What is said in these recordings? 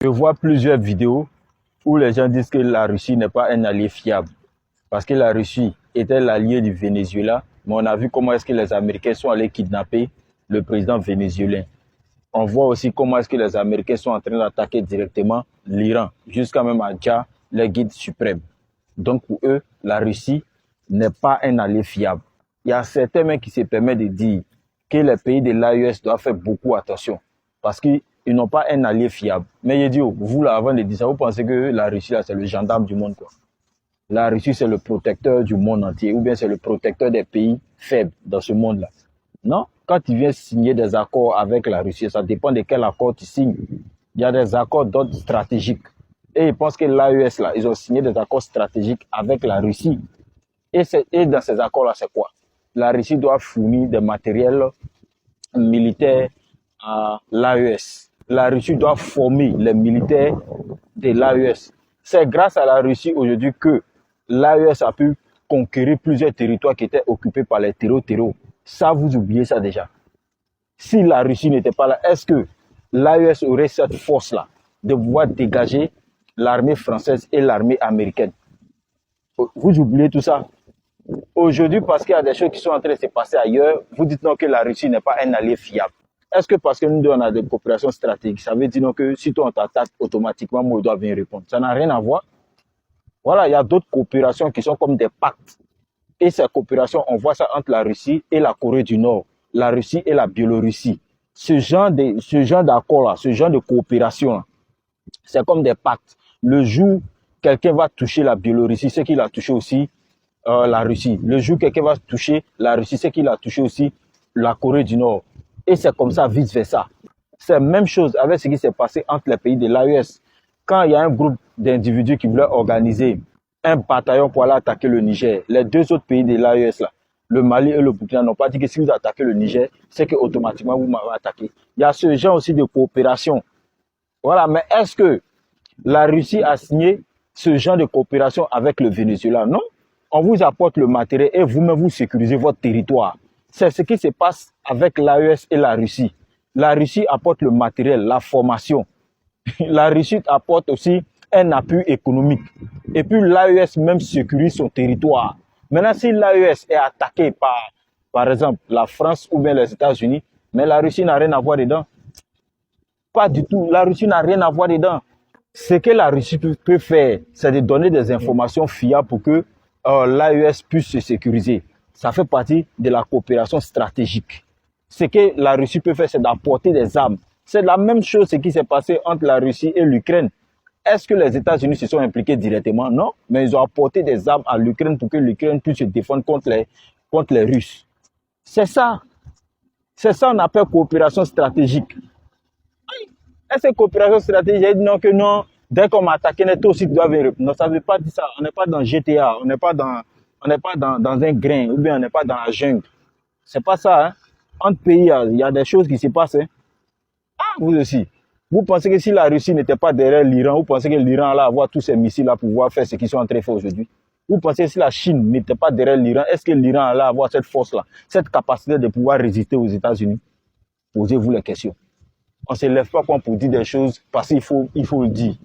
Je vois plusieurs vidéos où les gens disent que la Russie n'est pas un allié fiable. Parce que la Russie était l'allié du Venezuela, mais on a vu comment est-ce que les Américains sont allés kidnapper le président vénézuélien. On voit aussi comment est-ce que les Américains sont en train d'attaquer directement l'Iran, jusqu'à même à Dja, le guide suprême. Donc pour eux, la Russie n'est pas un allié fiable. Il y a certains mecs qui se permettent de dire que les pays de l'AES doivent faire beaucoup attention parce qu'ils n'ont pas un allié fiable. Mais je dis, vous là, avant de dire ça, vous pensez que la Russie, c'est le gendarme du monde, quoi. La Russie, c'est le protecteur du monde entier, ou bien c'est le protecteur des pays faibles dans ce monde-là. Non, quand tu viens signer des accords avec la Russie, ça dépend de quel accord tu signes. Il y a des accords d'ordre stratégique. Et ils pensent que l'AES, là, ils ont signé des accords stratégiques avec la Russie. Et dans ces accords-là, c'est quoi? La Russie doit fournir des matériels militaires à l'AES. La Russie doit former les militaires de l'AES. C'est grâce à la Russie aujourd'hui que l'AES a pu conquérir plusieurs territoires qui étaient occupés par les terreaux. Ça, vous oubliez ça déjà. Si la Russie n'était pas là, est-ce que l'AES aurait cette force-là de pouvoir dégager l'armée française et l'armée américaine? Vous oubliez tout ça. Aujourd'hui, parce qu'il y a des choses qui sont en train de se passer ailleurs, vous dites non que la Russie n'est pas un allié fiable. Est-ce que parce que nous deux, on a des coopérations stratégiques, ça veut dire non que si toi on t'attaque, automatiquement, moi, je dois venir répondre? Ça n'a rien à voir. Voilà, il y a d'autres coopérations qui sont comme des pactes. Et ces coopérations, on voit ça entre la Russie et la Corée du Nord, la Russie et la Biélorussie. Ce genre d'accord-là, ce genre de coopération, c'est comme des pactes. Le jour quelqu'un va toucher la Biélorussie, c'est qu'il a touché aussi la Russie. Le jour quelqu'un va toucher la Russie, c'est qu'il a touché aussi la Corée du Nord. Et c'est comme ça, vice-versa. C'est la même chose avec ce qui s'est passé entre les pays de l'AES. Quand il y a un groupe d'individus qui voulaient organiser un bataillon pour aller attaquer le Niger, les deux autres pays de l'AES, là, le Mali et le Burkina, n'ont pas dit que si vous attaquez le Niger, c'est que automatiquement vous m'avez attaqué. Il y a ce genre aussi de coopération. Voilà, mais est-ce que la Russie a signé ce genre de coopération avec le Venezuela? Non. On vous apporte le matériel et vous-même vous sécurisez votre territoire. C'est ce qui se passe avec l'AES et la Russie. La Russie apporte le matériel, la formation. La Russie apporte aussi un appui économique. Et puis l'AES même sécurise son territoire. Maintenant, si l'AES est attaquée par exemple, la France ou bien les États-Unis, mais la Russie n'a rien à voir dedans. Pas du tout. La Russie n'a rien à voir dedans. Ce que la Russie peut faire, c'est de donner des informations fiables pour que l'AES puisse se sécuriser. Ça fait partie de la coopération stratégique. Ce que la Russie peut faire, c'est d'apporter des armes. C'est la même chose ce qui s'est passé entre la Russie et l'Ukraine. Est-ce que les États-Unis se sont impliqués directement? Non, mais ils ont apporté des armes à l'Ukraine pour que l'Ukraine puisse se défendre contre les Russes. C'est ça. C'est ça qu'on appelle coopération stratégique. Est-ce que coopération stratégique, j'ai dit non que non, dès qu'on m'a attaqué, toi aussi tu dois venir répondre. Non, ça ne veut pas dire ça. On n'est pas dans GTA, on n'est pas dans un grain, ou bien on n'est pas dans la jungle. C'est pas ça, hein. Entre pays, il y a des choses qui se passent, hein. Ah, vous aussi. Vous pensez que si la Russie n'était pas derrière l'Iran, vous pensez que l'Iran allait avoir tous ces missiles-là pour pouvoir faire ce qu'ils sont en train de faire aujourd'hui? Vous pensez que si la Chine n'était pas derrière l'Iran, est-ce que l'Iran allait avoir cette force-là, cette capacité de pouvoir résister aux États-Unis? Posez-vous les questions. On ne se lève pas pour dire des choses parce qu'il faut le dire.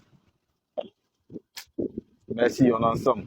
Merci, on est ensemble.